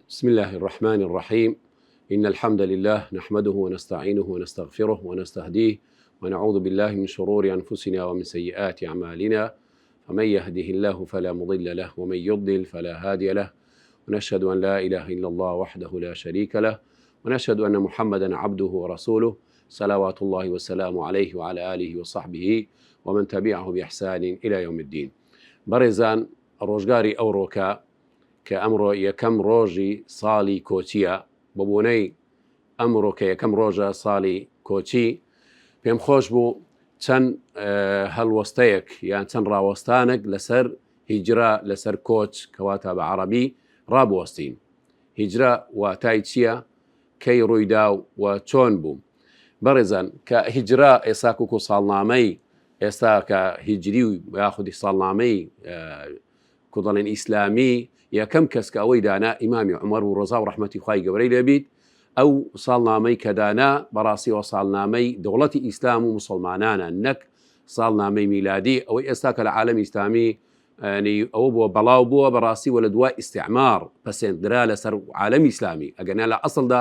بسم الله الرحمن الرحيم. إن الحمد لله نحمده ونستعينه ونستغفره ونستهديه ونعوذ بالله من شرور أنفسنا ومن سيئات أعمالنا، فمن يهده الله فلا مضل له ومن يضلل فلا هادي له، ونشهد أن لا إله إلا الله وحده لا شريك له، ونشهد أن محمدا عبده ورسوله صلوات الله وسلامه عليه وعلى آله وصحبه ومن تبعه بإحسان إلى يوم الدين. برزان ڕۆژگاری ئەوڕۆکە کە ئەمڕۆ یەکەم ڕۆژی ساڵی کۆچیە، بەبوونەی ئەمڕۆ کە یەکەم ڕۆژە ساڵی کۆچی، پێم خۆش بوو چەند هەڵوەستەیەک یان چەند ڕاوەستانێک لەسەر هیجرە، لەسەر کۆچ کەواتە بە عەرەبی ڕابوەستین. هیجرە واتای چییە؟ کەی ڕوویدا و چۆن بوو؟ بەڕێزان کە هیجرە ئێساکوک و ساڵنامەی ئێستا کە هیجری و یاخودی ساڵنامەی کۆدەڵێن ئیسلامی یەکەم کەس کە ئەوەی دانا ئیمامی عومەر و ڕۆزا و ڕەحمەتی خوای گەورەی لێبیت، ئەو ساڵنامەی کە دانا بەڕاستیەوە ساڵنامەی دەوڵەتی ئیسلام و موسڵمانانە، نەک ساڵنامەی میلادی. ئەوەی ئێستا کە لە عالەمی ئیسلامی ئەوە بووە بەڵاو بووە بەڕاستی وە لە دوای ئیستیعمار پەسێندرا لەسەر عالەمی ئیسلامی. ئەگەنا لە ئەسڵدا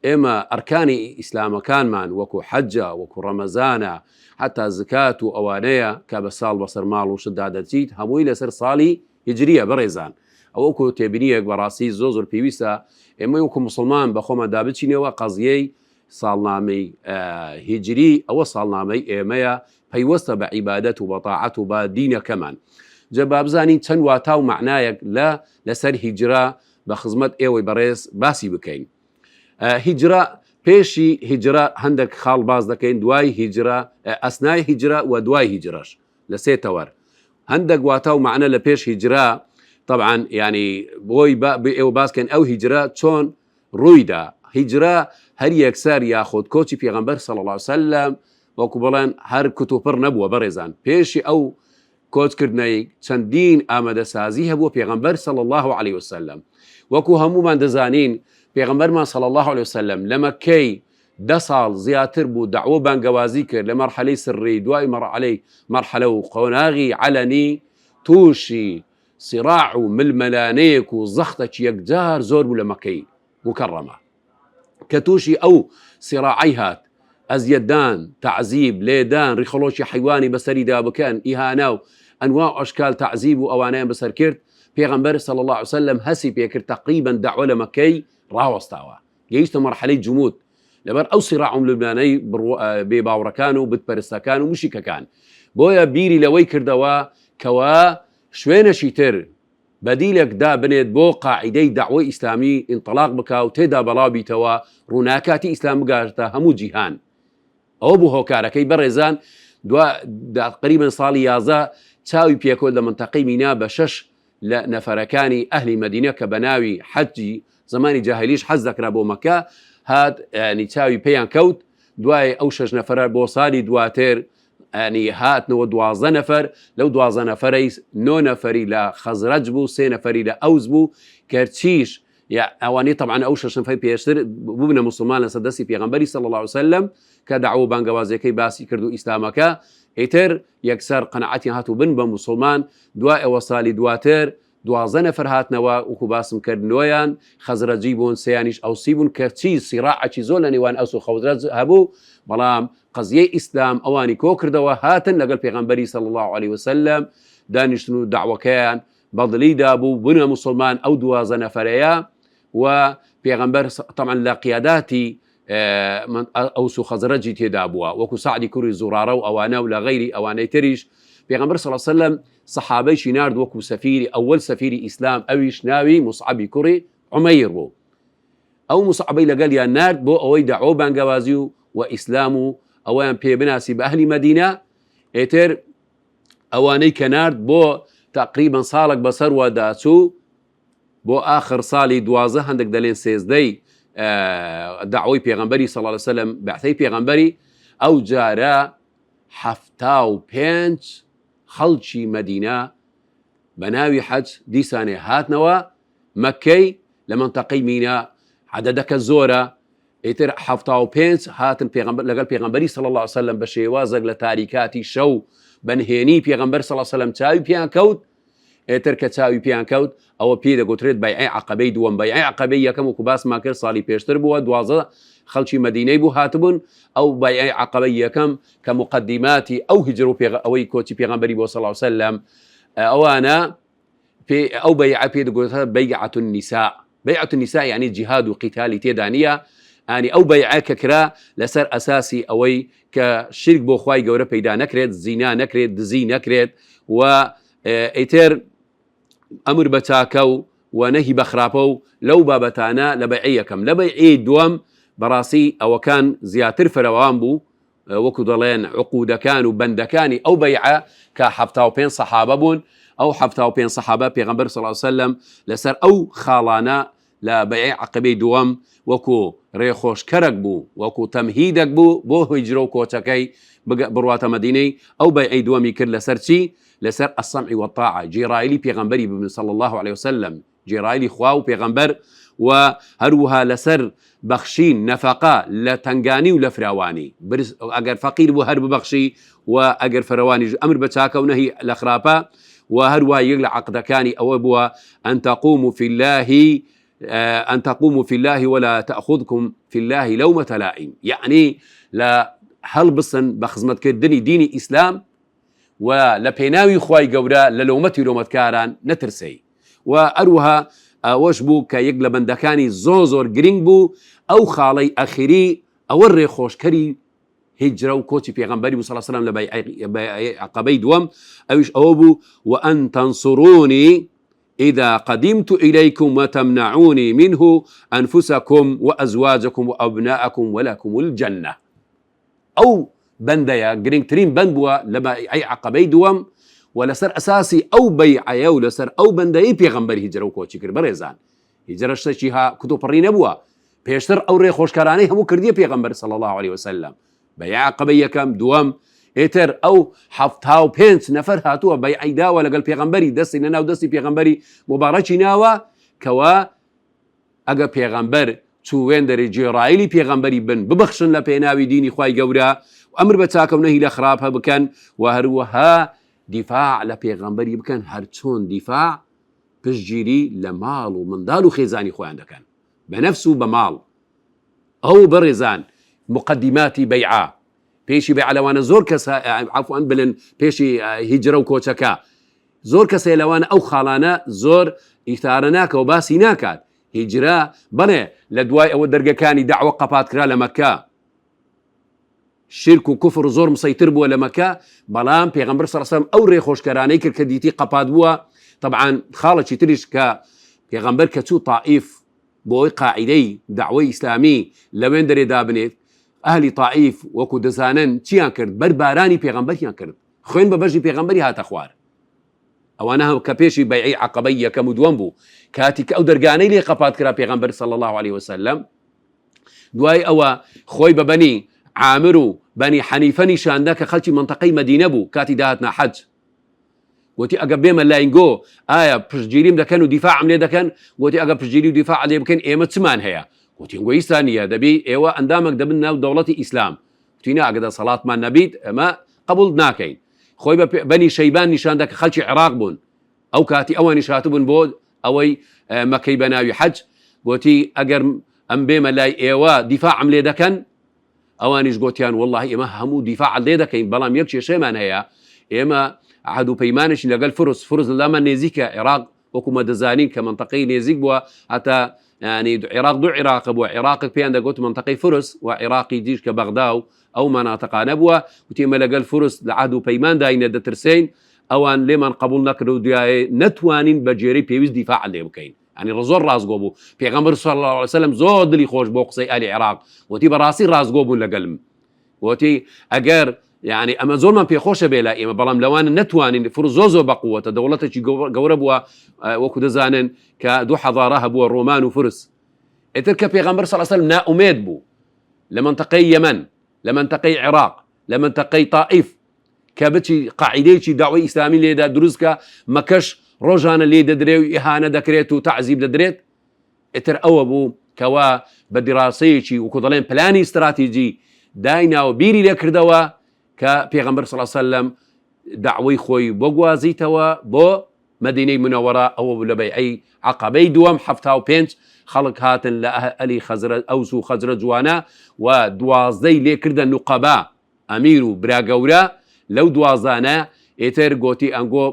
ئێمە ئەرکانی ئیسلامەکانمان وەکو حەجە، وەکو ڕەمەزانە، حتا زکات و ئەوانەیە کە بە ساڵ بەسەر ماڵ و شتدا دەچیت، هەمووی لەسەر ساڵی هیجریە. بەڕێزان ئەوە وەکو تێبینیەک بەڕاستی زۆر پێویستە ئێمە وەکو مسلمان بە خۆمان دابچینەوە قەزیەی ساڵنامەی هیجری ئەوە ساڵنامەی ئێمەیە، پەیوەستە بە عیبادەت و بە تاعەت و بە دینەکەمان. جا با بزانین چەند واتا و معنایەک لەسەر هیجرە بە خزمەت ئێوەی بەڕێز باسی بکەین. هیجرە پێشی هیجرە هەندێک خاڵ باز دەکەین، دوای هیجرە، ئەسنای هیجرە و دوای هیجرەش لە سێ تەوەر. هەندێک واتا و معنە لە پێش هیجرە طبعاً ینی بۆی ئێوە باسکەن ئەو هیجرە چۆن ڕوویدا. هیجرە هەر یەکسەر یاخود کۆچی پێغەمبەر صلی الله علیه وسلم وەکو بڵێن هەر کتوپڕ نەبووە. بەڕێزان پێشی ئەو کۆچکردنەی چەندین ئامادەسازی هەبووە پێغەمبەر صلی الله علیه وسلم. وەکو هەمومان دەزانین پێغەمبەرمان صلی الله علیه وسلم لە مەککەی 10 ساڵ زیاتر بوو دەعوە بانگەوازی کرد لە مەرحەلەی سری، دوای مەرحەلە و قۆناغی عەلەنی، تووشی سیراع و ململانەیەک و زەختێکی یەکجار زۆر بوو لە مەککەی مکەڕەمە کە تووشی ئەو سیراعی هات، ئەزیەتدان، تەعزیب، لێدان، ڕیخەڵۆکی حیوانی بەسەریدا بکەن، ئیهانە و ئەنواع ئەشکال تەعزیب و ئەوانەیان بەسەر کرد. پێغەمبەر صلی الله علیه وسلم هەسی پێکرد تەقریبەن دەعوە لە مەککەی ڕاوەستاوە، گەیشتە مەرحەلەی جمود لەبەر ئەو سیراع و ململانەی بێباوڕەکان و بتپەرستەکان و مشیکەکان. بۆیە بیری لەوەی کردەوە کەوا شوێنەشی تر بەدیلێک دابنێت بۆ قاعیدەی دەعوەی ئیسلامی ئینطلاق بکا و تێدا بەڵاو بیتەوە ڕووناکاتی ئیسلام بگاتە هەموو جیهان. ئەوە بوو هۆکارەکەی. بەڕێزان تقریباً ساڵی 11 چاوی پێکۆل لە منتەقەی مینا بە 6 لە نەفەرەکانی ئەهلی مەدینە کە بە ناوی حەجی زمانی جاهلیش حەج دەکرا بۆ مەکە هات، ینی چاوی پێیان کەوت. دوای ئەو 6 نەفەرە بۆ ساڵی دواتر ینی هاتنەوە 12 نەفەر، لەو 12 نەفەرەی 9 نەفەری لە خەزرەج بوو، 3 نەفەری لە ئەوز بوو، کەرچیش ئەوانەی طبعاً ئەو 6 نەفەری پێشتر بوونە موسڵمان لەسەر دەستی پێغەمبەری صلی الله علیه وسلم کە دەعوە بانگەوازیەکەی باسی کرد و ئیسلامەکە ئیتر یەکسەر قەنەعەتی هاتوو بن بە موسڵمان. دوای ئەوە ساڵی دواتر 12 نەفەر هاتنەوە، وەکو باسم کرد نۆیان خەزرەجی بوون، سێیانیش ئەوسی بوون، کەرچی سیراعەکی زۆر لە نێوان ئەوس و خەزرەج هەبوو. بەڵام قەزیەی ئیسلام ئەوانی کۆ کردەوە، هاتن لەگەڵ پێغەمبەری صلی الله علیه وسلم، دانیشتن و دەعوەکەیان بەدڵیدا بوو، بوونە موسڵمان ئەو 12 نەفەرەیە. و پێغەمبەر طبعاً لە قیاداتی ئەوس و خەزرەجی تێدا بووە، وەکو سعدی کوڕی زورارە و ئەوانە و لە غەیری ئەوانەی تریش. پێغەمبەر صلی الله علیه وسلم سەحابەیشی نارد وەکو سەفیری ئەوەل سەفیری ئیسلام، ئەویش ناوی موسعەبی کوڕی عومەیر بوو. ئەو موسعەبەی لەگەڵیان نارد بۆ ئەوەی دەعوە بانگەوازی و ئیسلام و ئەوەیان پێ بناسی بە ئەهلی مەدینە. ئێتر ئەوانەی کە نارد بۆ تقریباً ساڵێک بەسەرەوە داچوو، بۆ آخر ساڵی 12 هەندێک دەلێن 13 دعوەی پێغەمبەری صلی الله علیه وسلم، بەعثەی پێغەمبەری، ئەو جارە 75 خەڵکی مەدینە بە ناوی حەج دیسانێ هاتنەوە مەککەی لە منتەقەی مینا. عەدەدەکە زۆرە. ئیتر 75 هاتن لەگەڵ پێغەمبەری صلی الله علیه وسلم بە شێوازێک لە تاریکاتی شەو بەنهێنی پێغەمبەر صلی الله علیه وسلم چاوی پێیان کەوت. ئێتر کە چاوی پیان کەوت ئەوە پێ دەگوترێت بەیعەی عەقەبەی دووەم. بەیعەی عەقەبەی یەکەم وەکو باسمان کرد ساڵی پێشتر بووە، 12 خەڵکی مەدینەی بوو هاتبوون. ئەو بەیعەی عەقەبەی یەکەم کە مقدماتی ئەو هیجر و ئەوەی کۆچی پێغەمبەری بۆ صلی الله علیه وسلم ئەوانە ئەو بەیعە پێ دەگوترێت بەیعەة النساء. بەیعەة النساء یعنی جیهاد و قیتالی تێدا نییە. ینی ئەو بەیعە کە کرا لەسەر ئەساسی ئەوەی کە شرک بۆ خوای گەورە پەیدا نەکرێت، زینا نەکرێت، دزی نەکرێت و ئیتر ئەمر بە چاکە و نەهی بە خراپە و لەو بابەتانە لە بەیعەی یەکەم. لە بەیعەی دووەم بەڕاستی ئەوەکان زیاتر فراوان بوو، وەکو دەڵێن عقودەکان و بەندەکانی ئەو بەیعە کە 75 سەحابە بوون. ئەو 75 سەحابە پێغەمبەر صلی الله علیه وسلم لەسەر ئەو خاڵانە لە بەیعەی عەقەبەی دووەم وەکو ڕێخۆشکەرێک بوو، وەکو تەمهیدێک بوو بۆ هیجرە و کۆچەکەی بڕواتە مەدینەی. ئەو بەیعەی دووەمی کرد لەسەر چی؟ لەسەر السمع والطاعة، جێڕایلی پێغەمبەری ببن صلی الله عليه وسلم، جێڕایلی خوا و پێغەمبەر، و هەروەها لەسەر بەخشین نەفەقە لە تەنگانی و لە فراوانی. ئەگەر فەقیر بوو هەر ببەخشی، و ئەگەر فراوانیش ئەمر بە چاکە و نەهی لە خراپە. و هەروەها یەک لە عەقدەکانی ئەوە بووە ئەن تقوموا في الله ولا تأخذكم في الله لومة لائم، يعني لا هەڵ بسن بە خزمەتکردنی دینی ئیسلام و لە پێناوی خوای گەورە لە لەومەتی لۆمەتکاران نەترسی. و ئەروەها ئەوەش بوو کە یەک لە بەندەکانی زۆر گرنگ بوو ئەو خاڵەی ئەخیری ئەوە ڕێخۆشکەری هیجرە و کۆچی پێغەمبەری صلی الله علیه وسلم لە بەیعەی عەقەبەی دووەم ئەویش ئەوە بوو وأن تنصروني إذا قدمت إليكم وتمنعوني منه أنفسكم وأزواجكم وأبناءكم ولكم الجنة. أو بنديا گرنگترین بند بووە لە بەیعەی عەقەبەی دووەم و لەسەر ئەساسی ئەو بەیعەیە و لەسەر ئەو بەندەی پێغەمبەری هیجرە و کۆچی کرد. بەڕێزان، هیجرە شتێکی کتۆپڕی نەبووە، پێشتر ئەو ڕێخۆشکارانەی هەموو کردیە پێغەمبەر صلی الله عليه وسلم. بەیعەی عەقەبەی یەکەم دووەم ئێتر ئەو 75 نەفەر هاتووە بەیعەی داوە لەگەڵ پێغەمبەری، دەستی لەناو دەستی پێغەمبەری مبارەکی ناوە کەوا ئەگە پێغەمبەر چووێن دەرێ جێڕایلی پێغەمبەری بن ببەخشن لە پێناوی دینی خوای گەورە، ئەمر بە چاکە و نەهی لە خراپە بکەن، و هەروەها دیفاع لە پێغەمبەری بکەن، هەر چۆن دیفاع پشتگیری لە ماڵ و منداڵ و خێزانی خۆیان دەکەن، بە نەفس و بە ماڵ. ئەو بەڕێزان مقدماتی بەیعە، پێشی بەیعە لەوانە زۆر کەس عەفوان بڵێن پێشی هیجرە و کۆچەکە زۆر کەسێ لەوانە ئەو خاڵانە زۆر ئیتارە ناکە و باسی ناکات. هیجرە بڵێ لە دوای ئەوە دەرگەکانی داعوە قەپات کرا لە مەکە، شرک و کوفر زۆر مسەیتر بووە لە مەکە، بەڵام پێغەمبەر صلی الله علیه وسلم ئەو ڕێخۆشکەرانەی کرد کە دیتی قەپات بووە. طبعا خاڵێکی تریش کە پێغەمبەر کە چوو طائف بۆ ئەوەی قاعیدەی داعوەی ئیسلامی لەوێن دەرێ دابنێت، ئەهلی طائف وەکو دەزانن چیان کرد؟ بەربارانی پێغەمبەریان کرد، خوێن بە بەشی پێغەمبەری هاتە خوار. ئەوانە کە پێشی بەیعەی عەقەبەی یەکەم و دووەم بوو، کاتی کە ئەو دەرگانەی لێ قەپات کرا پێغەمبەر صلی الله عليه وسلم، دوای ئەوە خۆی بە بەنی عامر و بەنی حەنیفە نیشاندا کە خەڵکی منتەقەی مەدینە بوو کاتی داهاتنا حەج، وتی ئەگە بێمە لاینگۆ ئایا پشتگیریم دەکەن و دیفاعم لێ دەکەن؟ وتی ئەگە پشتگیری و دیفاع لێ بکەن ئێمە چمان هەیە؟ وتی گۆیستا نییە، دەبی ئێوە ئەندامێک دەبن ناو دەوڵەتی ئیسلام. وتینە ئەگەدا سەڵاتمان نەبیت ئەمە قبول ناکەین. خۆی بەنی شەیبان نیشاندا کە خەڵکی عێراق بوون، ئەو کاتی ئەوانیش هاتبوون بۆ ئەوەی مەکەی بە ناوی حەج، گوتی ئەگەر ئەم بێمە لای ئێوە دیفاعم لێ دەکەن؟ ئەوانیش گوتیان وەڵڵاهی ئێمە هەموو دیفاع لێ دەکەین، بەڵام یەک کێشەیەمان هەیە، ئێمە عەهد و پەیمانێکی لەگەڵ فرس لەمان نێزیکە، عێراق وەکومە دەزانین کە منتەقەی نێزیک بووە، هەتا يعني عێراق دوو عێراق بووە، عێراقێک پێیان دەگوت منتەقەی فرس و عێراقی دیش کە بەغدا و ئەو مەناتەقانە بووە. وتی ئێمە لەگەڵ فرس لە عەهد و پەیمان داینە دەترسین، ئەوان لێمان قبول نەکرد و دوایێ نەتوانین بە جێرەی پێویست دیفاع لێ بکەین. يعني زۆر ڕازگۆ بوو. پێغەمبەر صلی الله عليه وسلم زۆر دڵی خۆش بۆ قسەی ئالی عێراق، وتی بەڕاستی ڕازگۆ بوون لەگەڵم، وتی ئەگەر يعني ئەمە زۆرمان پێخۆشە بێ لای ئێمە، بەڵام لەوانە نەتوانین. فرس زۆر بەقووەتە، دەوڵەتێکی گەورە بووە وەکو دەزانن کە دوو حەضارە هەبووە، ڕۆمان و فرس. ئێتر کە پێغەمبەر صلی الله عليه وسلم نائومێد بوو لە منتەقەی یەمەن، لە منتەقەی عێراق، لە منتەقەی طائف کە بچی قاعیدەیەکی داوای ئیسلامی لێدا دروستکە، مەکەش ڕۆژانە لێ دەدرێ و ئیهانە دەکرێت و تعزیب دەدرێت. ئێتر ئەوە بوو کەوا بە دیراسەیەکی وەکو دەڵێن پلانی استراتیجی دایناوە بیری لێ کردەوە کە پێغەمبەر صلی الله عليه وسلم دعوەی خۆی بۆ گوازیتەوە بۆ مدينەی منەوەرە ئەوە لە بەیعەی عەقەبەی دووەم 75 خەڵک هاتن لە ئەهلی ئەوس و خەزرە جوانە و 12 لێکردە نوقەبا ئەمیر و برا گەورە لەو 12 ئێتر گۆتی ئەنگۆ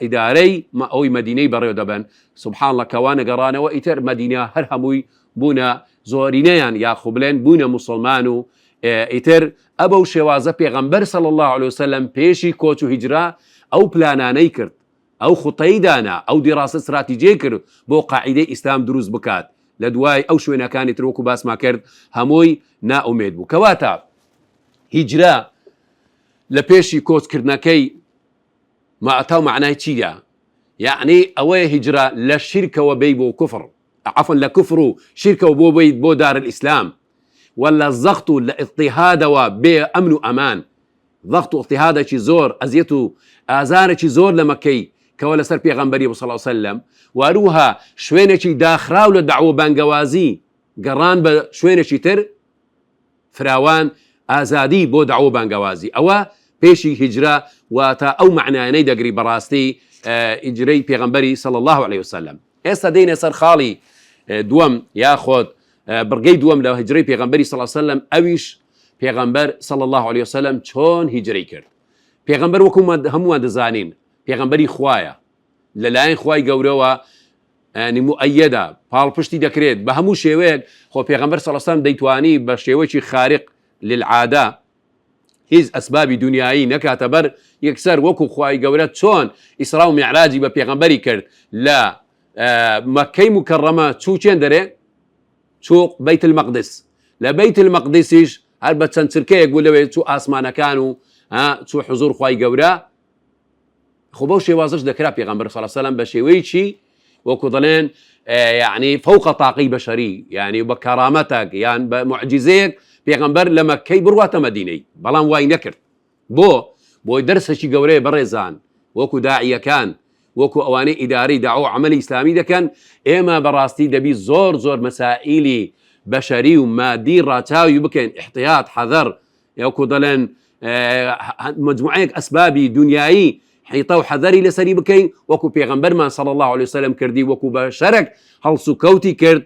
ئیدارەی ئەوی مدینەی بەڕێوە دەبن سوبحان الله کەوانە گەڕانەوە ئیتر مدینە هەر هەمووی بوونە زۆرینەیان یاخو بڵێن بوونە موسڵمان و ئیتر ئەبەو شێوازە پێغەمبەر صلی الله عليه وسلم پێشی کۆچ و هیجرا ئەو پلانانەی کرد ئەو خوتەی دانا ئەو دیڕاسە استراتیجیەی کرد بۆ قاعیدەی ئیسلام دروست بکات لە دوای ئەو شوێنەکانی تر وەکو باسما کرد هەمووی نائومێد بوو کەواتە هیجرا لە پێشی کۆچکردنەکەی مەعتاو معنای چیدا یعنی ئەوەیە هیجرا لە شیرکەوە بێی بۆ کوفر عفوا لە کوفر و شیرکەوە بۆ بێیت بۆ دار الئیسلام ولا زەخت و لە ئیضطیهادەوە بێ ئەمن و ئەمان ضغط و اضطهادێکی زۆر ئەزیەت و ئازارێکی زۆر لە مەکەی کەوە لەسەر پێغەمبەری صلی الله علیه وسلم واروها شوێنێکی داخراو لە دعوە بانگەوازی گەڕان بە شوێنێکی تر فراوان ئازادی بۆ دعوە بانگەوازی ئەوە پێشی هیجرا واتە ئەو معنایانەی دەگری بەڕاستی هیجرەی پێغەمبەری صلی الله عليه وسلم ئێستا دێنە سەر خاڵی دووەم یاخۆت بڕگەی دووەم لە هیجرەی پێغەمبەری صلی الله عليه وسلم ئەویش پێغەمبەر صلی الله عليه وسلم چۆن هیجرەی کرد پێغەمبەر وەکو هەمووان دەزانین پێغەمبەری خوایە لەلایەن خوای گەورەوە مؤەیەدە پاڵپشتی دەکرێت بە هەموو شێوەیەک خۆ پێغەمبەر صلی الله عليه وسلم دەیتوانی بە شێوەیەکی خارق للعادە هیچ ئەسبابی دنیایی نەکاتە بەر یەکسەر وەکو خوای گەورە چۆن ئیسرا و میعراجی بە پێغەمبەری کرد لە مەکەی مکەڕەمە چوو چێن دەرێ چوو بەیت المەقدس لە بەیت المەقدسیش هەر بە چەند چرکەیەک بوو لەوێ چوو ئاسمانەکان و چوو حوزور خوای گەورە خۆ بەو شێوازش دەکرا پێغەمبەر صلی الله علیه وسلم بە شێوەیەکی وەکو دەڵێن یعنی فوق طاقی بەشەری یعنی بە کەرامەتێک یان بە معجزەیەک پێغەمبەر لە مەکەی بڕواتە مەدینەی بەڵام وای نەکرد بۆی دەرسێکی گەورەیە بەڕێزان وەکو داعیەکان وەکو ئەوانەی ئیدارەی داعوە عەمەلی ئیسلامی دەکەن ئێمە بەڕاستی دەبی زۆر مەسائیلی بەشەری و مادی ڕاچاوی بکەین احتیاط حەذەر وەکو دەڵێن مجموعەیەک ئەسبابی دنیایی حیتە و حەذەری لەسەری بکەین وەکو پێغەمبەرمان صلی الله عليه وسلم کردی وەکو بەشەرێک هەڵس و کەوتی کرد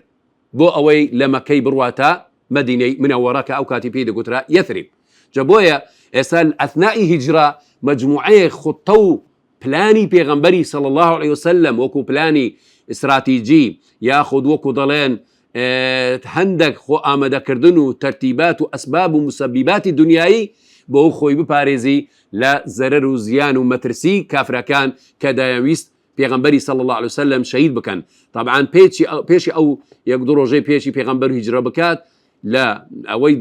بۆ ئەوەی لە مەکەی بڕواتە مدینەی منەوەرە کە ئەو کاتی پێی دەگوترا یەثریب جا بۆیە ئێستا ئەثنائی هیجرا مجموعەیەک خوتە و پلانی پێغەمبەری صلی الله عليه وسلم وەکو پلانی استراتیجی یاخود وەکو دەڵێن هەندێک خۆ ئامادەکردن و تەرتیبات و ئەسباب و مسبباتی دنیایی بۆ خۆی بپارێزی لە زەرەر و زیان و مەترسی کافرەکان کە دەیویست پێغەمبەری صلی الله عليه وسلم شەهید بکەن طبعا پێشی ئەو یەک دوو ڕۆژەی پێشی پێغەمبەر هیجرە بکات لە ئەوەی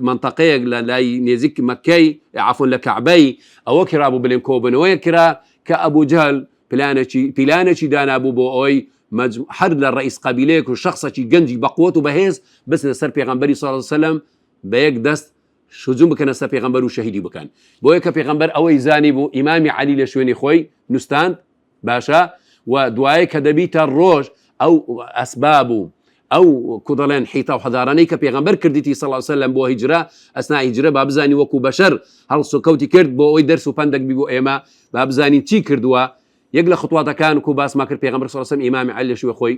منطقەیەک لە لای نێزیک مەکەی عفوا لە کەعبەی ئەوە کرابوو بڵێن کۆبنەوەیە کرا کە ئەبوو جەهل پلانێکی دانابوو بۆ ئەوەی هەر لە ڕئیس قەبیلەیەک و شخصێکی گەنجی بەقووت و بەهێز بس لەسەر پێغەمبەری صلی الله عليه وسلم بە یەک دەست شجوم بکەنە سەر پێغەمبەر و شەهیدی بکەن بۆیە کە پێغەمبەر ئەوەی زانی بوو ئیمامی عەلی لە شوێنی خۆی نووساند باشە و دوایە کە دەبیتە ڕۆژ ئەو ئەسباب و ئەو کوودەڵێن حیتە و حەذارانەی کە پێغەمبەر کردیتی صلی الله عليه وسلم بۆ هیجرە ئەسنای هیجرە با بزانی وەکو بەشەر هەڵس و کەوتی کرد بۆ ئەوەی دەرس و پندێک بی بۆ ئێمە با بزانین چی کردووە یەک لە خطواتەکان و باسما کرد پێغەمبەر صلی الله عليه وسلم ئیمامی عەلی لە شوێنی خۆی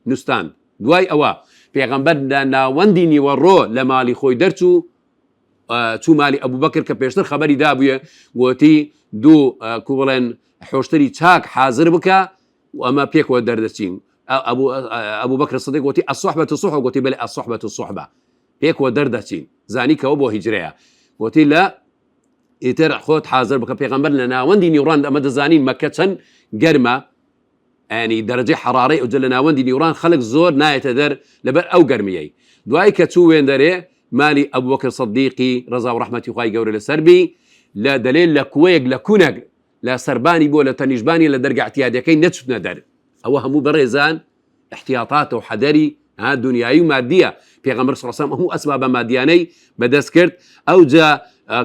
نووساند دوای ئەوە پێغەمبەر لە ناوەندی نیوەڕۆ لە ماڵی خۆی دەرچوو چوو مالی ئەبوو بەکر کە پێشتر خەبەری دابووە گوتی دوو کوڵێن حۆشتری چاک حازر بکە و ئەمە پێکەوە دەردەچین ئەبوو بەکر سیدیق گوتی الصحبة صحبة گوتی بەڵێ الصحبة صحبة پێکەوە دەردەچین زانی کەەوە بۆ هیجرەیە گوتی لە ئیتر خۆت حازر بکە پێغەمبەر لە ناوەندی نیوڕان ئەمە دەزانین مەکە چەند گەرمە ینی دەرەجەی حەرارەی ئەوجە لە ناوەندی نیوڕان خەڵک زۆر نایەتە دەر لەبەر ئەو گەرمیەی دوای کە چوو وێندەرێ مالی ئەبوو بەکر سیدیقی ڕەزا و ڕەحمەتی خوای گەورە لەسەر بی لە دەلێل لە کووەیەک لە کوونەک لە سەربانی بۆ لە تەنیژبانی لە دەرگا احتیاجەکەی نەچوتنە دەر ئەوە هەموو بەڕێزان احتیاطات و حەدەری دنیایی و مادیە پێغەمبەر صلی الله عليه وسلم هەموو ئەسبابە مادیانەی بەدەست کرد ئەو جا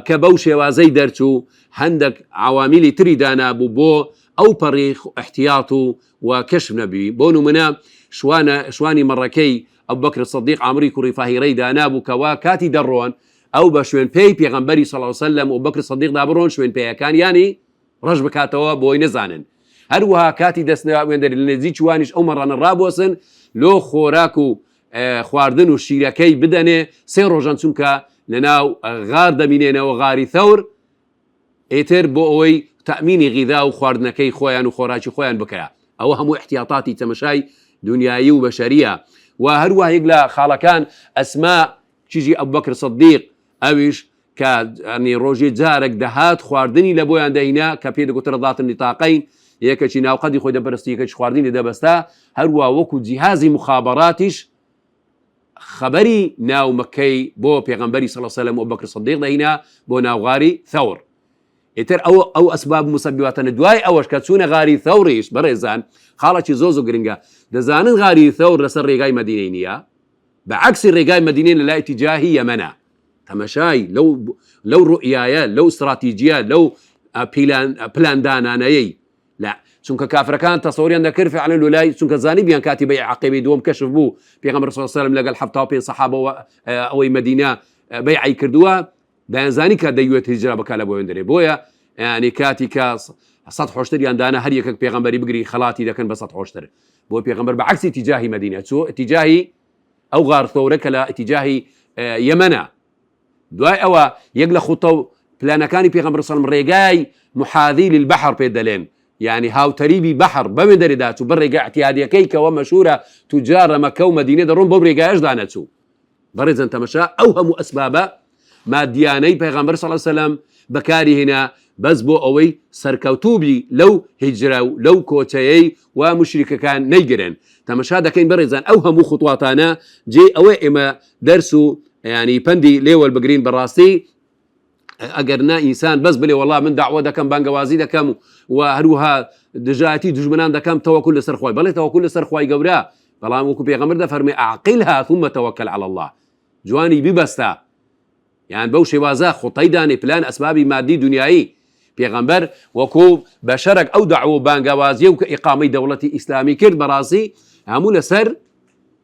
کە بەو شێوازەی دەرچوو هەندێک عوامیلی تری دانابوو بۆ ئەو پەڕی احتیاط و کەشف نەبی بۆ نمونە شوانی مەڕەکەی ئەبوو بەکر سیدیق عەمری کوڕی فاهیرەی دانابوو کەوا کاتی دەڕۆن ئەو بە شوێن پێی پێغەمبەری صلی الله عليه وسلم و بەکر سیدیق دابڕۆن شوێن پێیەکان ینی ڕەش بکاتەوە بۆی نەزانن هەروەها کاتی دەستناوێندەری لە نێزی چوانیش ئەو مەڕانە ڕابۆسن لۆ خۆراک و خواردن و شیرەکەی بدەنێ 3 ڕۆژان چونکە لەناو غار دەمینێنەوە غاری ثەور ئیتر بۆ ئەوەی تەمینی غیدا و خواردنەکەی خۆیان و خۆراکی خۆیان بکەیە. ئەوە هەموو احتیاطاتی تەمەشای دنیایی و بەشەریە. و هەروە یەک لە خاڵەکان ئەسما کیژی ئەبوبەکر سەدیق ئەویش کە ڕۆژێ جارێک دەهات خواردنی لە بۆیان دەهینا کە پێ دەگوتە ڕەداتن نیتاقەین یەکەکی ناوقەدی خۆی دەپەرستیەکەی خواردنی دەبەستا هەروە وەکو جیهازی مخابەراتیش خەبەری ناو مەکەی بۆ پێغەمبەری صلی الله علیه و سلم ئەبوبەکر سەدیق دەهینا بۆ ناو غاری ثەور. ئیتر ئەو ئەسباب مسبباتەنە دوای ئەوەش کە چوونە غاری ثەوریش بەڕێزان خاڵێکی زۆر گرنگە. دەزانن غاری ثەور لەسەر ڕێگای مەدینەی نییە، بەعکسی ڕێگای مەدینەی لە لای ئیتیجاهی یەمەنە. تەمەشای لەو ڕوئیایە لەو استراتیجیە لەو پلاندانانەیەی لا چونکە کافرەکان تەسەوریان دەکرد فعلا لولای چونکە زانیبیان کاتی بەیع عەقیبەی دووەم کەشف بوو پێغەمبەر صلی الله علیه و سلم لەگەڵ 75 سەحابە ئەوەی مەدینە بەیعی کردووە دەیانزانی کە دەیوێت هیجرا بکات لە بۆیان دەرێ. بۆیە یعنی کاتی کە 100 حۆشتریان دانا هەر یەکێک پێغەمبەری بگری خەڵاتی دەکەن بە 100 حۆشتر. بۆ پێغەمبەر بەعکسی ئیتیجاهی مەدینە چوو ئیتیجاهی ئەو غار ثەورە کە لە ئیتیجاهی یەمەنە. دوای ئەوە یەک لە خوتە و پلانەکانی پێغەمبەر صلی الله علیه و سلم ڕێگای محاذی للبحر پێ دەڵێن، یعنی هاوتەریبی بەحر بەوێ دەرێدا چوو بە ڕێگای احتیادیەکەی کەەوە مەشهورە توجارە مەکە و مەدینە دەڕۆن بەو ڕێگایەشدا نەچوو. بەڕێزن تەمەشا ئەو هەموو ئەسبابە مادیانەی پێغەمبەر صلی الله علیه و سلم بەکاری هێنا بەس بۆ ئەوەی سەرکەوتوبی لەو هیجرە و لەو کۆچەیەی و مشریکەکان نەیگرن. تەمەشا دەکەین بەڕێزان ئەو هەموو خوتواتانە جێ ئەوەی ئێمە دەرس و ینی پەندی لێوە بگرین بەڕاستی ئەگەر نا ئینسان بەس بڵێ وەڵا من داعوە دەکەم بانگەوازی دەکەم و هەروها دژایەتی دوژمنان دەکەم تەوەکل لەسەر خوای بەڵێ تەوەکل لەسەر خوای گەورە بەڵام وەکو پێغەمبەر دەفەرمێ عەقیلها ثم توکل علی الله جوانی بیبەستە یان بەو شێوازە خوتەی دانێ پلان ئەسبابی مادی دنیایی پێغەمبەر وەکو بەشەرێک ئەو داعوە بانگەوازیە و کە ئیقامەی دەوڵەتی ئیسلامی کرد بەڕاستی هەموو لەسەر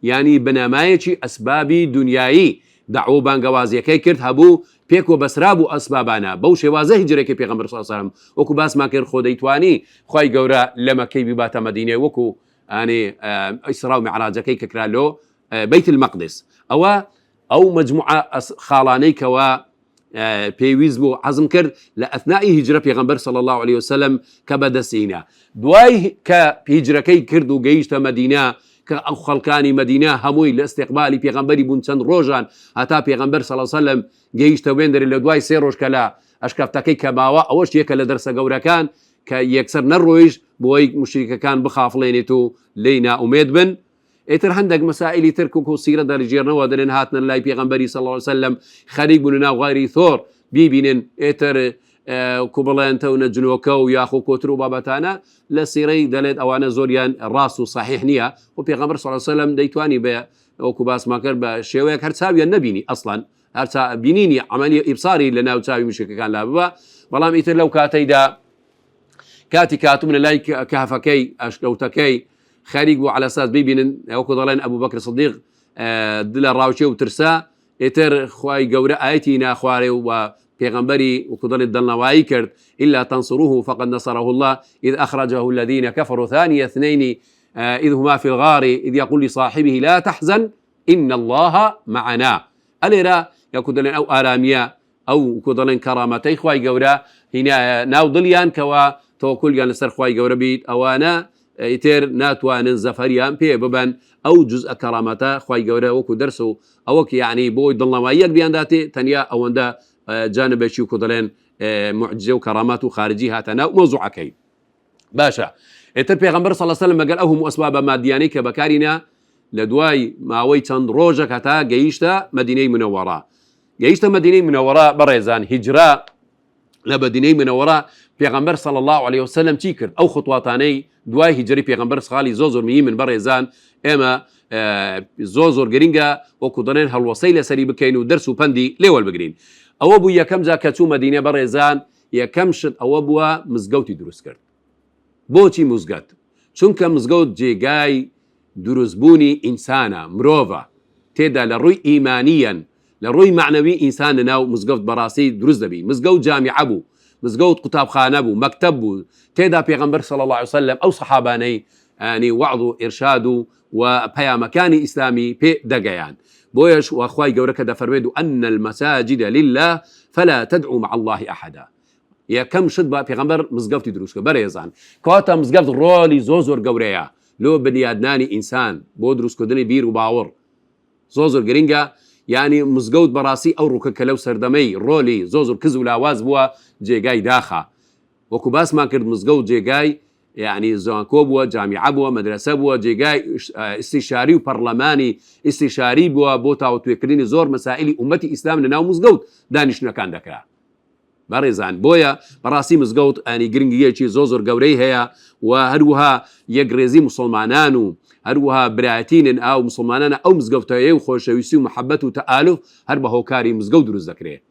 ینی بنەمایەکی ئەسبابی دنیایی داعوە بانگەوازیەکەی کرد هەبوو پێکۆ بەسرا بوو ئەسبابانە بەو شێوازە هیجرێکی پێغەمبەر صلی الله علیه و سلم وەکو باسمان کرد خۆ دەیتوانی خوای گەورە لە مەکەی بیباتە مەدینە وەکو ئەنێ ئیسرا و میعراجەکەی کە کرا لۆ بەیت المەقدس. ئەو مەجموعە خاڵانەی کەوە پێویست بوو عەزم کرد لە ئەثنائی هیجرە پێغەمبەر صلی الله علیه و سلم کە بەدەستهێنا. دوای کە هیجرەکەی کرد و گەیشتە مەدینە کە ئەو خەڵکانی مەدینە هەمووی لە ئستیقبالی پێغەمبەری بوون چەند ڕۆژان هەتا پێغەمبەر صلی الله علیه و سلم گەیشتە وێندەرێ لە دوای 3 ڕۆژ کە لە ئەشکەفتەکەی کە ماوە ئەوەش یەکە لە دەرسە گەورەکان کە یەکسەر نەڕۆیش بۆی مشریکەکان بخافڵێنێت و لێی نائومێد بن. ئیتر هەندێک مەسائلی تر و سیرە دەرجێرنەوە دەرێن هاتنە لای پێغەمبەری صلی الله علیه و سلم خەریک بوون ناو غاری ثۆر بیبینن ئیتر کو بڵێن تەونە جنۆکە و یاخۆ کۆتر و بابەتانە لە سیرەی دەڵێت ئەوانە زۆریان ڕاست و صحیح نییە و پێغەمبەر صلی الله علیه و سلم دەیتوانی بە وەکو باسمان کرد بە شێوەیەک هەر چاویان نەبینی ئەسڵەن هەرچا بینینی عملی ئیبصاری لە ناو چاوی مشرکەکان لا ببە. بەڵام ئیتر لەو کاتەیدا کاتی کاتوم لە لای کەهفەکەی ئەشکەوتەکەی خەریک بوو على ئەساس ببینن وەکو دەڵێن ئەبوبەکر سەدیق دلە ڕاوچێ و ترسا ئیتر خوای گەورە ئاەتی ناخوارێ و پێغەمبەری وەکو دەڵێت دڵنەوایی کرد إلا تنصروه فقد نصره الله إذ أخرجه الذين كفروا ثاني اثنين إذ هما في الغار إذ يقول لصاحبه لا تحزن إن الله معنا. ئەلێرە یاکو دەڵێن ئەو ئارامیە ئەو وەکو دەڵێن کەرامەتەی خوای گەورە هینا ناو دڵیان کەوە تەوەکولیان لەسەر خوای گەورە بیت ئەوانە ئیتر ناتوانن زەفەریان پێ ببەن ئەو جزءە کەرامەتە خوای گەورە وەکو دەرس و ئەوەک یعنی بۆی دڵنەواییەک بیانداتێ تەنیا ئەوەندە جانبێکی وەکو دەڵێن معجزە و کەرامات و خارجی هاتە ناو مۆزوعەکەی. باشە ئیتر پێغەمبەر صلی الله علیه و سلم لەگەڵ ئەو هەموو ئەسبابە مادیانەی کە بەکارینە لە دوای ماوەی چەند ڕۆژێک هەتا گەیشتە مەدینەی منەوەڕە. گەیشتە مەدینەی منەوەڕە بەڕێزان هیجرا لە مەدینەی منەوەڕە پێغەمبەر صلی الله علیه و سلم چی کرد؟ ئەو خوتواتانەی دوای هیجری پێغەمبەر ساڵی زۆر مهمی من بەڕێزان ئێمە زۆر گرنگە وەکو دەڵێن هەڵوەسەی لەسەری بکەین و دەرس و پەندی لێوە بگرین. ئەوە بوو یەکەم جا کە چوو مەدینە بەڕێزان یەکەم شت ئەوە بووە مزگەوتی دروست کرد. بۆچی مزگەوت؟ چونکە مزگەوت جێگای دروستبوونی ئینسانە مرۆڤە تێدا لە ڕووی ئیمانیەن لە ڕووی معنەوی ئینسانە ناو مزگەوت بەڕاستی دروست دەبی. مزگەوت جامیعە بوو مزگەوت قوتابخانە بوو مەکتەب بوو تێدا پێغەمبەر صلی الله عليه وسلم ئەو سەحابانەی ینی وعظ و ئێرشاد و پەیامەکانی ئیسلامی پێ دەگەیان بۆیەش وەخوای گەورە کە دەفەرمێت أن المساجد لله فلا تدعوا مع الله أحدا یەکەم شت بە پێغەمبەر مزگەوتی دروست کرد بەڕێزان کەواتە مزگەوت ڕۆلی زۆر گەورەیە لۆ بنیادنانی ئینسان بۆ دروستکردنی بیر و باوەڕ زۆر گرنگە ینی مزگەوت بەڕاستی ئەو ڕووکە کە لەو سەردەمەی ڕۆلی زۆر کز و لاواز بووە جێگای داخە وەکو باسمان کرد مزگەوت جێگای یعنی زانکۆ بووە جامیعە بووە مەدرسە بووە جێگای ئیستیشاری و پەرلەمانی ئیستیشاری بووە بۆ تاوتوێکردنی زۆر مەسائلی ئومەتی ئیسلام لەناو مزگەوت دانیشتنەکان دەکرا بەڕێزان بۆیە بەڕاستی مزگەوت ئەنی گرنگیەکی زۆر گەورەی هەیە و هەروەها یەکڕێزی موسڵمانان و هەروەها برایەتینن ئاو موسڵمانانە ئەو مزگەوتەیە و خۆشەویستی و محەبەت و تەئالوف هەر بە هۆکاری مزگەوت دروست دەکرێت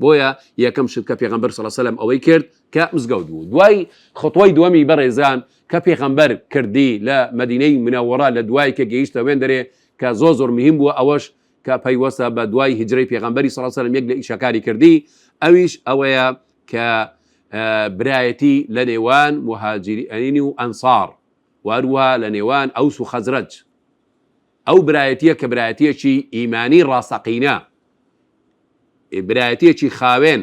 بۆیە یەکەم شت کە پێغەمبەر صلی الله علیه وسلم ئەوەی کرد کە مزگەوت بوو دوای خطوەی دووەمی بەڕێزان کە پێغەمبەر کردی لە مەدینەی منەوەڕە لە دوای کە گەیشتە وێن دەرێ کە زۆر مهم بووە ئەوەش کە پەیوەستە بە دوای هیجرەی پێغەمبەری صلی الله علیه وسلم یەک لە ئیشەکاری کردی ئەویش ئەوەیە کە برایەتی لە نێوان مهاجرین و ئەنسار واروها لە نێوان ئەوس و خەزرەج ئەو برایەتیە کە برایەتیەکی ئیمانی ڕاستەقینە برایەتیەکی خاوێن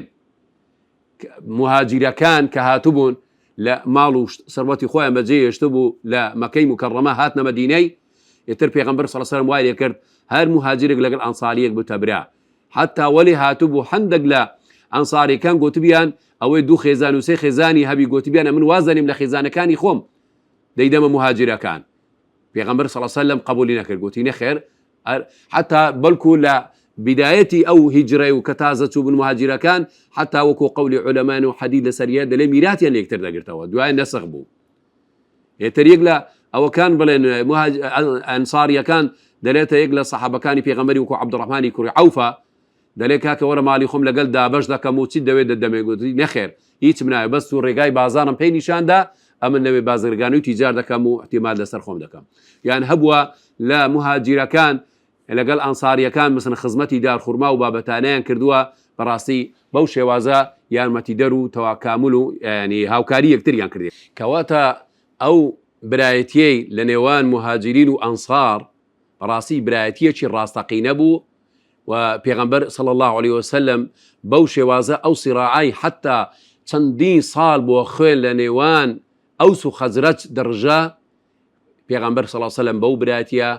مهاجرەکان کە هاتوبوون لە ماڵ و سەروەتی خۆیان بەجێ هێشتە بوو لە مەکەی مکەڕەمە هاتنە مەدینەی ئێتر پێغەمبەر صلی الله علیه وسلم وای لێ کرد هەر مهاجرێک لەگەڵ ئەنساریەک بتەبرا حتا وەلی هاتوبوو هەندێک لە ئەنساریەکان گوتبیان ئەوەی دوو خێزان و سێ خێزانی هەبی گوتبیانە من وازانیم لە خێزانەکانی خۆم دەیدەمە مهاجرەکان پێغەمبەر صلی الله علیه وسلم قبولی نەکرد گوتی نەخێر حتا بەڵکو لە بدايتي أو هجرة وكتازة بن مهاجرة حتى وكو قول علماء وحديد لسريات دلي ميراتي اللي يكتر دقرتوا دعاء نسخ بو يتريق لا أو كان بلين أنصاريا كان دليتا يقلا صحابة كان في غمري وكو عبد الرحمن يكوري عوفا دليك هكا ورا مالي خم لقل دا باش دا كموتي دويد الدم يقول نخير يتمنى بس ورقاي بازارم بيني شان دا أما النبي بازرقانو تجار دا كمو احتمال دا سرخوم دا كم يعني هبوا لا مهاجرة كان لەگەڵ ئەنساریەکان مثلا خزمەتی دار خورما و بابەتانیان کردووە بەڕاستی بەو شێوازە یارمەتی دەر و تەواکامل و ینی هاوکاری یەکتریان کردێ کەواتە ئەو برایەتیەی لە نێوان مهاجرین و ئەنسار بەڕاستی برایەتیەکی ڕاستەقینە بوو و پێغەمبەر صلی الله عليه وسلم بەو شێوازە ئەو سیراعی حتا چەندین ساڵ بۆ خوێن لە نێوان ئەوس و خەزرەج دەڕژە پێغەمبەر صلی الله عليه وسلم بەو برایەتیە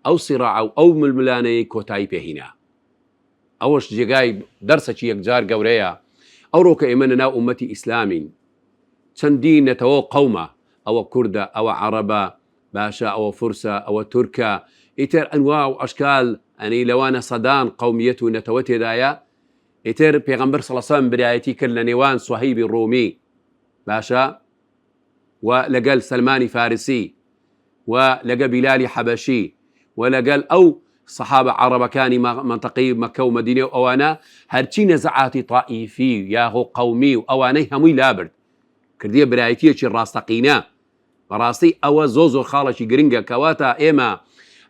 أو صراع أو ململاني كوتاي بهنا أوش جيجاي درسك يكجار قوريا أو روك إيماننا أمتي إسلامي تندين نتوى قومة أو كردة أو عربة باشا أو فرسة أو تركة إتر أنواع وأشكال يعني لوانا صدان قوميته نتوتي دايا إتر بيغمبر صلى الله عليه وسلم بريايتي كل نيوان صهيبي الرومي باشا ولقال سلماني فارسي ولقى بلالي حبشي ولقال أو صحابة عرب كان منطقي مكة ومدينة وأوانا هرشي نزعاتي طائفي ياهو قومي وأواني هموي لابرد كردية برايتية شي راستقينا براستي أو زوزو خالشي قرنجا كواتا إما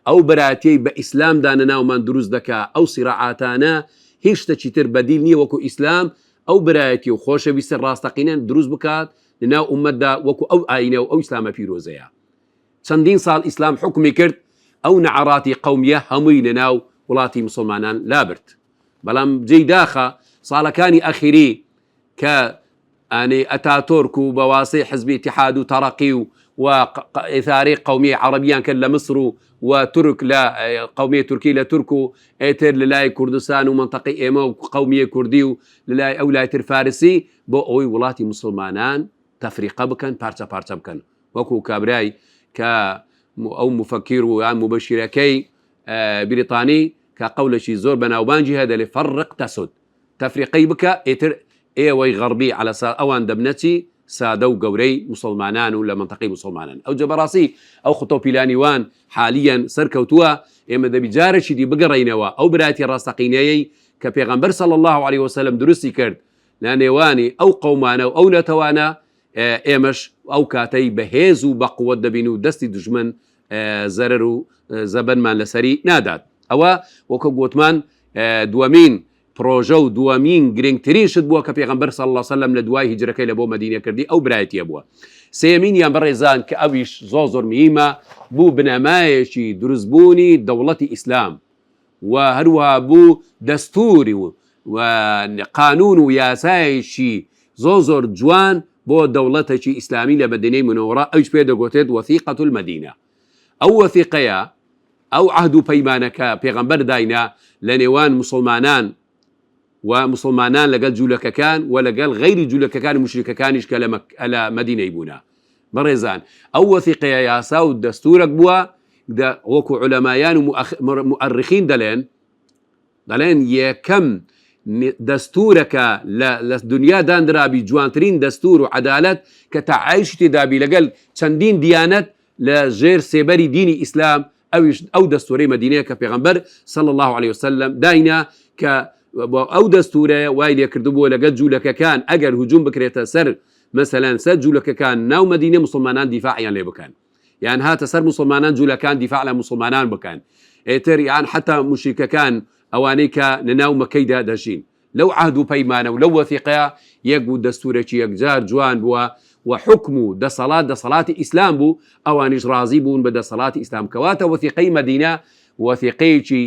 أو برايتي بإسلام داننا ومن دروز دكا أو صراعاتانا هيش تشتر بديل نية وكو إسلام أو برايتي وخوشة بيسر راستقينا دروز بكات لنا أمدا وكو أو آينا أو إسلام في روزيا سندين صال إسلام حكمي كرد أو نعراتي قومية هموي لناو ولاتي مسلمانان لابرت بلام جي داخا صالكاني أخيري يعني أتاتورك وبواسي حزب اتحاد وترقي وإثاري قومية عربية كان لمصر وترك لا قومية تركية لتركو إيتر للاي كردستان ومنطقي إيما وقومية كردي للاي أولايتر فارسي بو أوي ولاتي مسلمانان تفريقا بكن بارتا بكن وكو كابراي أو مفكر ومبشركي بريطاني كقول شي زور بناوبانجي هذا لفرق تسد تفريقي بك إتر إيوي غربي على أوان دبنتي سادو قوري مسلمانان ولا منطقي مسلمانان أو جبراسي أو خطو بيلانيوان حاليا سركوتوا إما دا بجارشي دي بقرينوا أو براتي راستقينيي كبيغمبر صلى الله عليه وسلم درسي كرد لانيواني أو قومانا أو نتوانا إيمش أو كاتي بهيزو بقوة دبينو دستي دجمن زررو زبن من لسري نادات أو وكو قوتمان دوامين پرۆژە و دووەمین گرنگترین شت بووە کە پێغەمبەر صلی الله علیه وسلم لە دوای هیجرەکەی لە بۆ مەدینە کردی ئەو برایەتیە بووە. سێمینیان بەڕێزان کە ئەویش زۆر میمە بوو بنەمایەکی دروستبوونی دەوڵەتی ئیسلام و هەروەها بوو دەستوری و قانون و یاسایەکی زۆر جوان بۆ دەوڵەتێکی ئیسلامی لە مەدینەی منەوەڕە ئەوش پێ دەگوتێت وەثیقەة المەدینە. ئەو وەثیقەیە ئەو عەهد و پەیمانەکە پێغەمبەر داینا لە نێوان مسلمانان و مسلمانان لەگەڵ جوولەکەکان و لەگەڵ غەیری جوولەکەکان و مشریکەکانیش کە لە مەدینەی بوونە. بەڕێزان ئەو وەثیقەیە یاسا و دەستورێک بووە وەکو عولەمایان و مؤرخین دەڵێن یەکەم دەستورەکە لە دنیا دانرابی جوانترین دەستور و عەدالەت کە تەعایشی تێدابی لەگەڵ چەندین دیانەت لە ژێر سێبەری دینی ئیسلام ئەو دەستورەی مەدینەیە کە پێغەمبەر صلی الله عليه وسلم داینا کە ئەو دەستورەیە وای لێکردبووە لەگەڵ جوولەکەکان ئەگەر هجووم بکرێتە سەر مەسەلەن سەر جوولەکەکان ناو مەدینە مسلمانان دیفاعیان لێ بکەن، یان هاتە سەر مسلمانان جوولەکان دیفاع لە مسلمانان بکەن، ئێتر یان حتا مشریکەکان ئەوانەی کە لەناو مەکەیدا دەژین. لەو عەهد و پەیمانە و لەو وەثیقەیە یەک بوو دەستورێکی یەکجار جوان بووە و حکم و دەسەڵاتی ئیسلام بوو، ئەوانیش ڕازی بوون بە دەسەڵاتی ئیسلام. کەواتە وەثیقەی مەدینە وەثیقەیەکی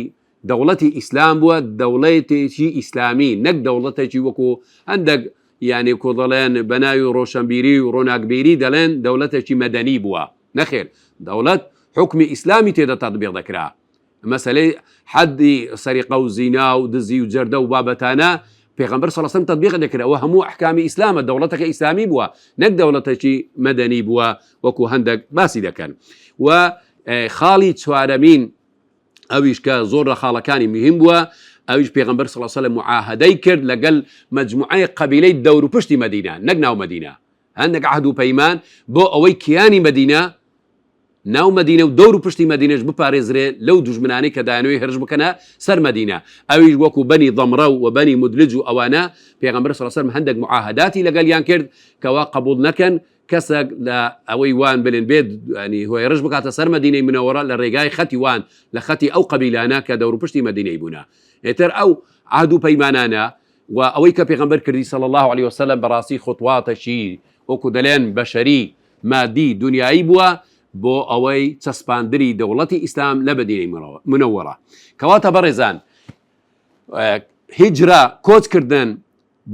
دەوڵەتی ئیسلام بووە، دەوڵەتێکی ئیسلامی، نەک دەوڵەتێکی وەکو هەندێک یعنی کۆ دەڵێن بە ناوی ڕۆشنبیری و ڕۆناکبیری دەڵێن دەوڵەتێکی مەدەنی بووە. نەخێر، دەوڵەت حکمی ئیسلامی تێدە تەطبیق دەکرا. مەسەلەی حەدی سەریقە و زینا و دزی و جەردە و بابەتانە پێغەمبەر صلی الله علیه وسلم تەطبیق دەکرا و هەموو ئەحکامی ئیسلامە، دەوڵەتەکە ئیسلامی بووە نەک دەوڵەتێکی مەدەنی بووە وەکو هەندێک باسی دەکەن. و خاڵی چوارەمین ئەویش کە زۆر لە خاڵەکانی مهم بووە، ئەویش پێغەمبەر صلی الله علیه وسلم معاهدەی کرد لەگەڵ مەجموعەی قەبیلەی دەور و پشتی مەدینە، نەک ناو مەدینە، هەندێک عەهد و پەیمان بۆ ئەوەی کیانی مەدینە ناو مەدینە و دەور و پشتی مەدینەش بپارێزرێت لەو دوژمنانەی کە دایانەوەی هەرش بکەنە سەر مەدینە. ئەویش وەکو بەنی ضەمرە و بەنی مودلج و ئەوانە پێغەمبەر صلی الله علیه وسلم هەندێک معاهداتی لەگەڵیان کرد کەوا قبول نەکەن کەسێک لە ئەوەی وان بلێن بێت ینی هۆی ڕژ بکاتە سەر مەدینەی منەوەڕە لە ڕێگای خەتی وان لە خەتی ئەو قەبیلانە کە دەور و پشتی مەدینەی بوونە. ئێتر ئەو عەهد و پەیمانانە و ئەوەی کە پێغەمبەر کردی صلی الله عليه وسلم بەڕاستی خوتواتێکی وەکو دەڵێن بەشەری مادی دنیایی بووە بۆ ئەوەی چەسپاندری دەوڵەتی ئیسلام لە مەدینەی منەوەڕە. کەواتە بەڕێزان هیجرە کۆچکردن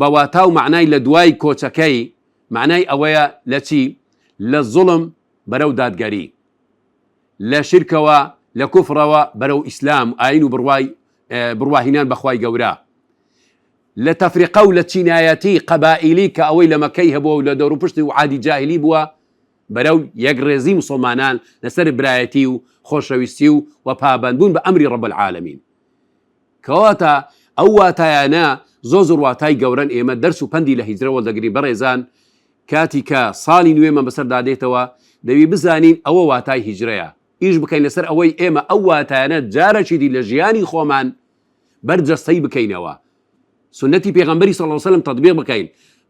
بەواتا و معنای لە دوای کۆچەکەی معنای ئەوەیە لە چی؟ لە زوڵم بەرەو دادگەری، لە شرکەوە لە کوفرەوە بەرەو ئیسلام ئاین و بڕواهینان بەخوای گەورە، لە تەفریقە و لە چینایەتی قەبائیلی کە ئەوەی لە مەکەی هەبووە و لە دەور و پشتی و عادی جاهلی بووە بەرەو یەکڕێزی مسلمانان لەسەر برایەتی و خۆشەویستی و پابندبوون بە ئەمری ڕەب العالەمین. کەواتە ئەو واتایانە زۆر واتای گەورەن. ئێمە دەرس و پەندی لە هیجرە وەردەگرین بەڕێزان، کاتی کە ساڵی نوێمە بەسەردادێتەوە دەوی بزانین ئەوە واتای هیجرەیە، ئیش بکەین لەسەر ئەوەی ئێمە ئەو واتایانە جارێکی دی لە ژیانی خۆمان بەرجەستەی بکەینەوە، سنەتی پێغەمبەری صلی الله علیه وسلم تطبیق بکەین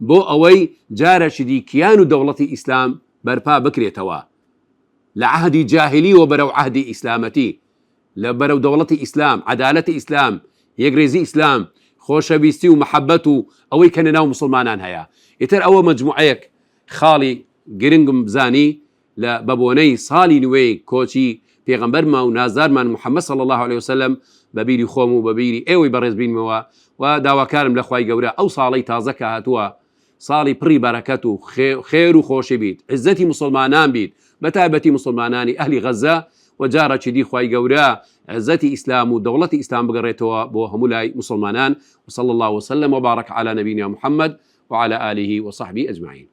بۆ ئەوەی جارێکی دی کیان و دەوڵەتی ئیسلام بەرپا بکرێتەوە لە عەهدی جاهلی و بەرەو عەهدی ئیسلامەتی، لە بەرەو دەوڵەتی ئیسلام، عەدالەتی ئیسلام، یەکڕێزی ئیسلام، خۆشەویستی و محەبەت و ئەوەی کە لەناو مسلمانان هەیە. ئیتر ئەوە مەجموعەیەک خاڵی گرنگم بزانی لە بەبوونەی ساڵی نوێی کۆچی پێغەمبەرمان و نازارمان محەممەد صلی الله عليه وسلم بەبیری خۆم و بەبیری ئێوەی بەڕێز بینمەوە و داواکارم لە خوای گەورە ئەو ساڵی تازە کە هاتووە ساڵی پڕی بەرەکەت و خێر و خۆشی بیت، عزەتی مسلمانان بیت، بەتایبەتی مسلمانانی ئەهلی غەزە و جارێکی دی خوای گەورە عزەتی ئیسلام و دەوڵەتی ئیسلام بگەڕێتەوە بۆ هەموو لای مسلمانان. وصلى الله وسلم وبارك على نبينا محمد وعلى آله وصحبه أجمعين.